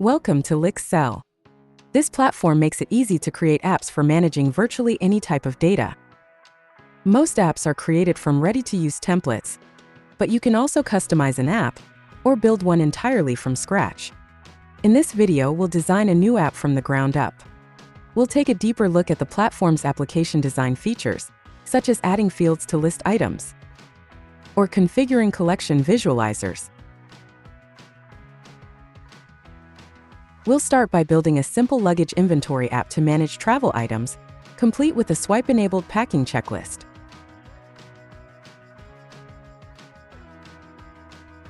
Welcome to Lixcel. This platform makes it easy to create apps for managing virtually any type of data. Most apps are created from ready-to-use templates, but you can also customize an app or build one entirely from scratch. In this video, we'll design a new app from the ground up. We'll take a deeper look at the platform's application design features, such as adding fields to list items or configuring collection visualizers. We'll start by building a simple luggage inventory app to manage travel items, complete with a swipe-enabled packing checklist.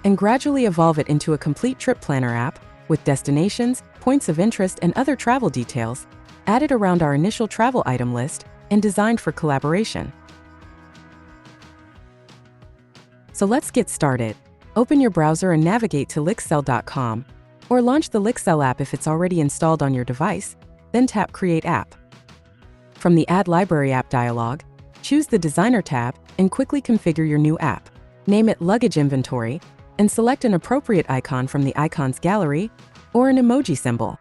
And gradually evolve it into a complete trip planner app with destinations, points of interest, and other travel details added around our initial travel item list and designed for collaboration. So let's get started. Open your browser and navigate to Lixcel.com. Or launch the Lixcel app if it's already installed on your device, then tap Create App. From the Add Library App dialog, choose the Designer tab and quickly configure your new app. Name it Luggage Inventory and select an appropriate icon from the icons gallery or an emoji symbol.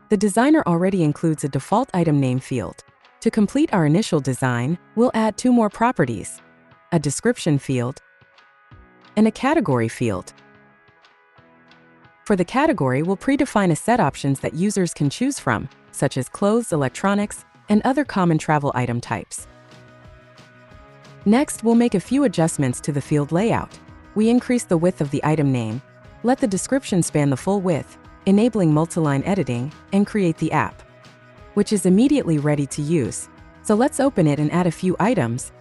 The designer already includes a default item name field. To complete our initial design, we'll add two more properties: a description field and a category field. For the category, we'll predefine a set options that users can choose from, such as clothes, electronics, and other common travel item types. Next, we'll make a few adjustments to the field layout. We increase the width of the item name, let the description span the full width, enabling multi-line editing, and create the app, which is immediately ready to use. So let's open it and add a few items,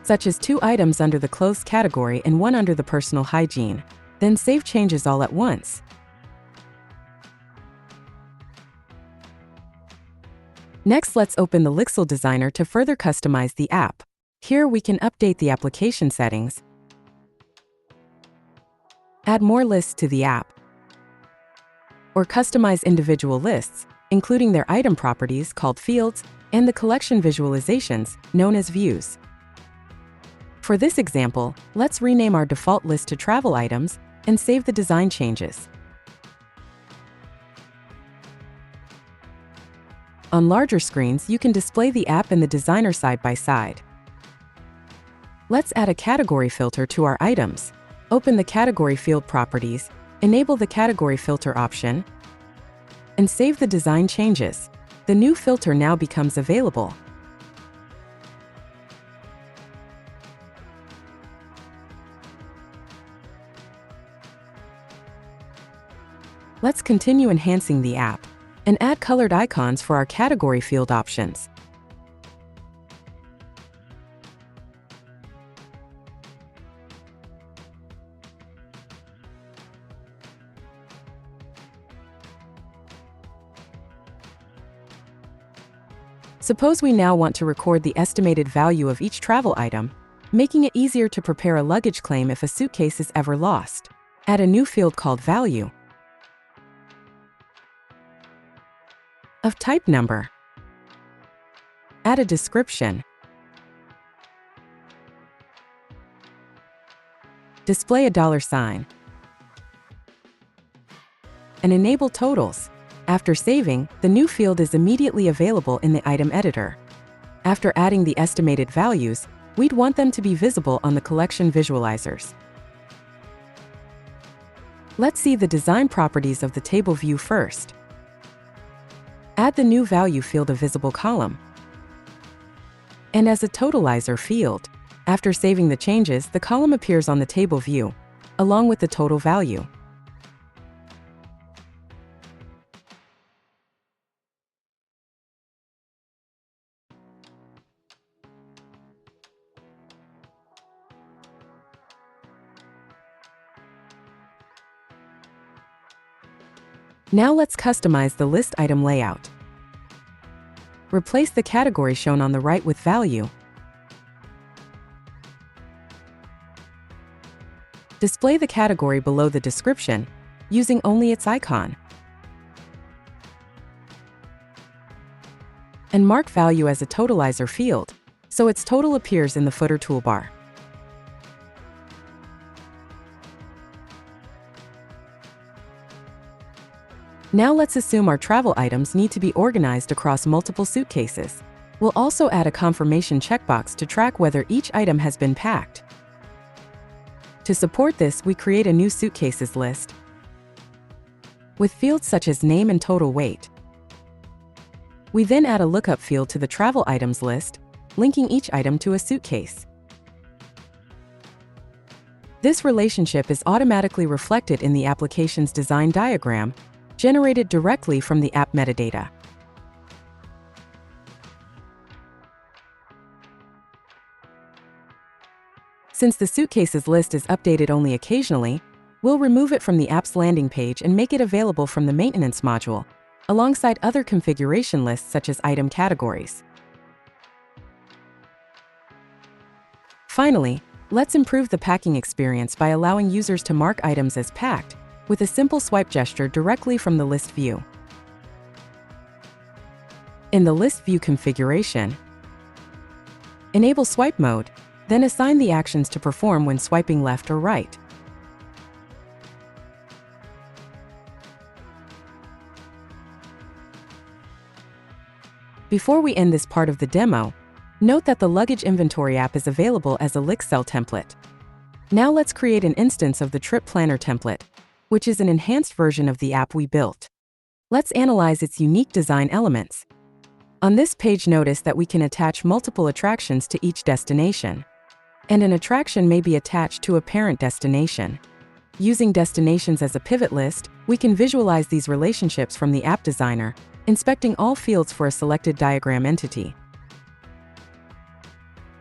such as 2 items under the clothes category and 1 under the personal hygiene. Then save changes all at once. Next, let's open the Lixcel Designer to further customize the app. Here we can update the application settings, add more lists to the app, or customize individual lists, including their item properties called fields and the collection visualizations known as views. For this example, let's rename our default list to travel items and save the design changes. On larger screens, you can display the app and the designer side by side. Let's add a category filter to our items. Open the category field properties, enable the category filter option, and save the design changes. The new filter now becomes available. Let's continue enhancing the app and add colored icons for our category field options. Suppose we now want to record the estimated value of each travel item, making it easier to prepare a luggage claim if a suitcase is ever lost. Add a new field called Value of type number. Add a description. Display a $sign. And enable totals. After saving, the new field is immediately available in the item editor. After adding the estimated values, we'd want them to be visible on the collection visualizers. Let's see the design properties of the table view first. Add the new value field a visible column and as a totalizer field. After saving the changes, the column appears on the table view, along with the total value. Now let's customize the list item layout. Replace the category shown on the right with value. Display the category below the description, using only its icon. And mark value as a totalizer field, so its total appears in the footer toolbar. Now let's assume our travel items need to be organized across multiple suitcases. We'll also add a confirmation checkbox to track whether each item has been packed. To support this, we create a new suitcases list with fields such as name and total weight. We then add a lookup field to the travel items list, linking each item to a suitcase. This relationship is automatically reflected in the application's design diagram, generated directly from the app metadata. Since the suitcases list is updated only occasionally, we'll remove it from the app's landing page and make it available from the maintenance module, alongside other configuration lists such as item categories. Finally, let's improve the packing experience by allowing users to mark items as packed with a simple swipe gesture directly from the list view. In the list view configuration, enable swipe mode, then assign the actions to perform when swiping left or right. Before we end this part of the demo, note that the Luggage Inventory app is available as a Lixcel template. Now let's create an instance of the Trip Planner template, which is an enhanced version of the app we built. Let's analyze its unique design elements. On this page, notice that we can attach multiple attractions to each destination, and an attraction may be attached to a parent destination. Using destinations as a pivot list, we can visualize these relationships from the App Designer, inspecting all fields for a selected diagram entity.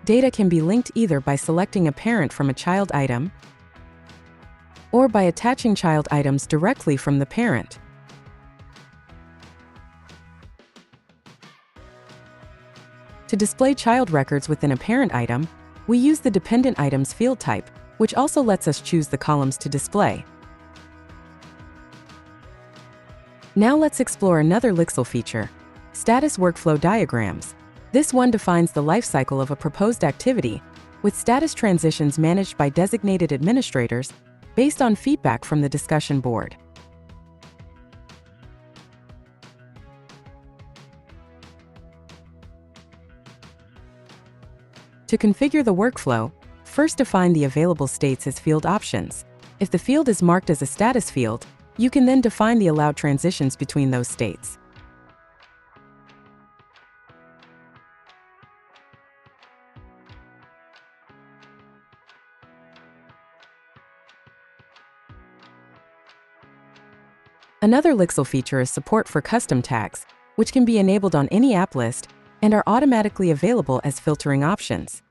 Data can be linked either by selecting a parent from a child item or by attaching child items directly from the parent. To display child records within a parent item, we use the Dependent Items field type, which also lets us choose the columns to display. Now let's explore another Lixcel feature, Status Workflow Diagrams. This one defines the life cycle of a proposed activity, with status transitions managed by designated administrators based on feedback from the discussion board. To configure the workflow, first define the available states as field options. If the field is marked as a status field, you can then define the allowed transitions between those states. Another Lixcel feature is support for custom tags, which can be enabled on any app list and are automatically available as filtering options.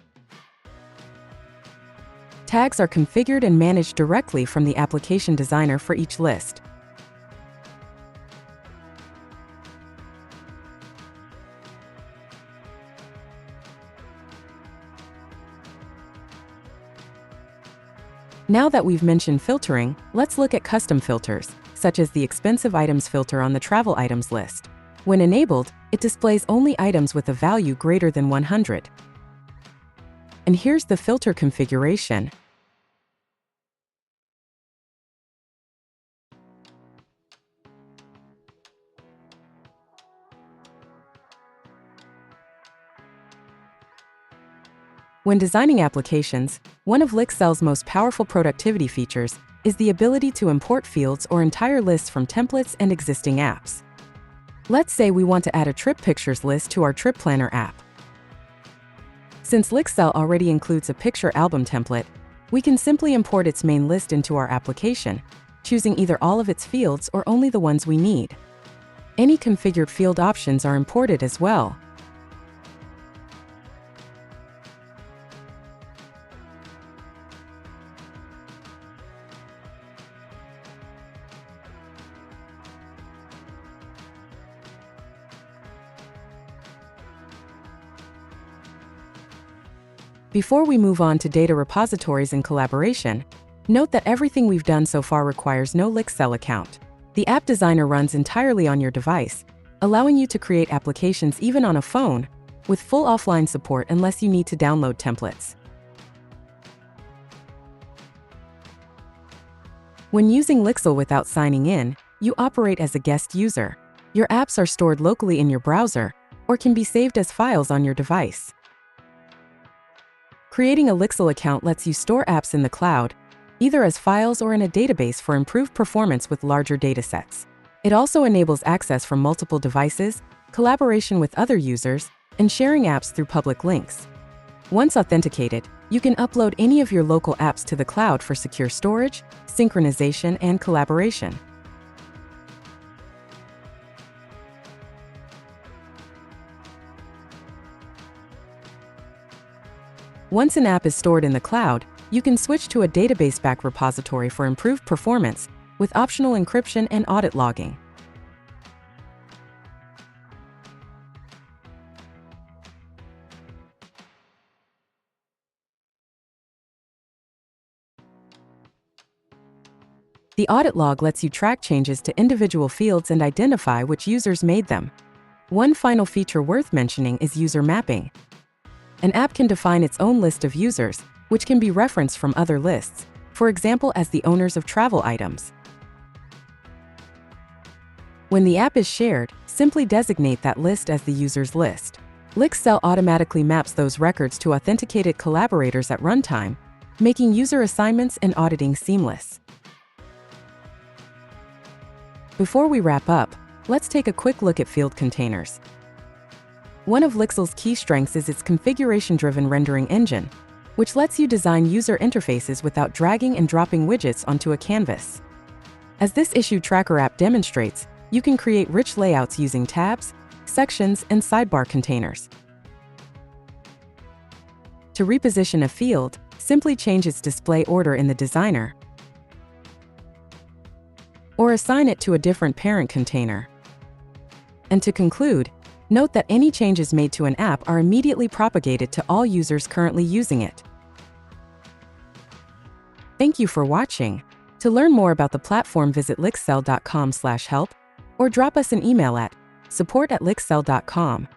Tags are configured and managed directly from the application designer for each list. Now that we've mentioned filtering, let's look at custom filters, such as the expensive items filter on the travel items list. When enabled, it displays only items with a value greater than 100. And here's the filter configuration. When designing applications, one of Lixcel's most powerful productivity features is the ability to import fields or entire lists from templates and existing apps. Let's say we want to add a trip pictures list to our Trip Planner app. Since Lixcel already includes a picture album template, we can simply import its main list into our application, choosing either all of its fields or only the ones we need. Any configured field options are imported as well. Before we move on to data repositories and collaboration, note that everything we've done so far requires no Lixcel account. The App Designer runs entirely on your device, allowing you to create applications even on a phone, with full offline support unless you need to download templates. When using Lixcel without signing in, you operate as a guest user. Your apps are stored locally in your browser or can be saved as files on your device. Creating a Lixcel account lets you store apps in the cloud, either as files or in a database for improved performance with larger datasets. It also enables access from multiple devices, collaboration with other users, and sharing apps through public links. Once authenticated, you can upload any of your local apps to the cloud for secure storage, synchronization, and collaboration. Once an app is stored in the cloud, you can switch to a database-backed repository for improved performance with optional encryption and audit logging. The audit log lets you track changes to individual fields and identify which users made them. One final feature worth mentioning is user mapping. An app can define its own list of users, which can be referenced from other lists, for example as the owners of travel items. When the app is shared, simply designate that list as the user's list. Lixcel automatically maps those records to authenticated collaborators at runtime, making user assignments and auditing seamless. Before we wrap up, let's take a quick look at field containers. One of Lixcel's key strengths is its configuration-driven rendering engine, which lets you design user interfaces without dragging and dropping widgets onto a canvas. As this issue tracker app demonstrates, you can create rich layouts using tabs, sections, and sidebar containers. To reposition a field, simply change its display order in the designer, or assign it to a different parent container. And to conclude, note that any changes made to an app are immediately propagated to all users currently using it. Thank you for watching. To learn more about the platform, visit lixcel.com/help or drop us an email at support@lixcel.com.